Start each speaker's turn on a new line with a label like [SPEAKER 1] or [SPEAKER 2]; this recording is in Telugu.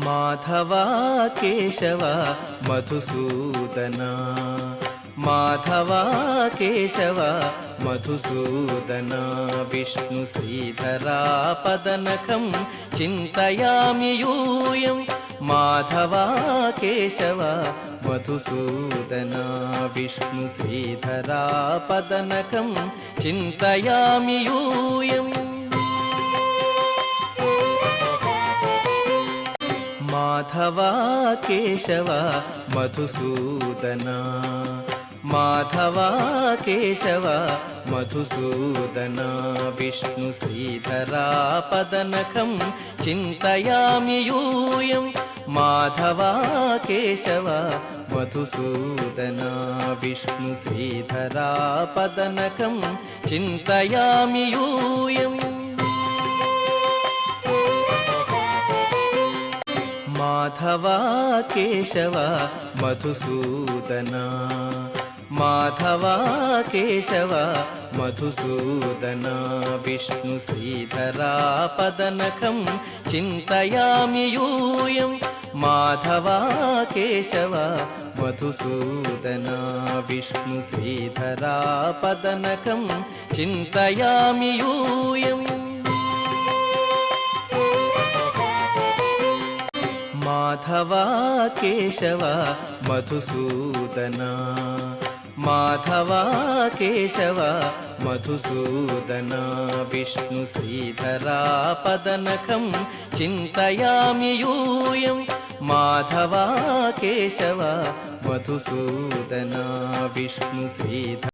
[SPEAKER 1] మాధవా కేశవ మధుసూదనా మాధవా కేశవ మధుసూదనా విష్ణు శ్రీధరా పదనఖం చింతయామి యూయం మాధవా కేశవ మధుసూదనా విష్ణు శ్రీధరా పదనఖం చింతయామి యూయం మాధవా కేశవ మధుసూదనా మాధవా కేశవ మధుసూదనా విష్ణు శ్రీధరా పదనఖం చింతయామి యూయం మాధవా కేశవ మధుసూదనా విష్ణు శ్రీధరా పదనఖం చింతయామి యూయం మాధవా కేశవ మధుసూదనా మాధవా కేశవ మధుసూదనా విష్ణు శ్రీధరా పదనఖం చింతయామి యూయం మాధవా కేశవ మధుసూదనా విష్ణు శ్రీధరా పదనఖం చింతయామి యూయం మాధవా కేశవ మధుసూదనా మాధవా కేశవ మధుసూదనా విష్ణు శ్రీధరా పదనఖం చింతయామి యూయం మాధవా కేశవ మధుసూదనా విష్ణు శ్రీధరా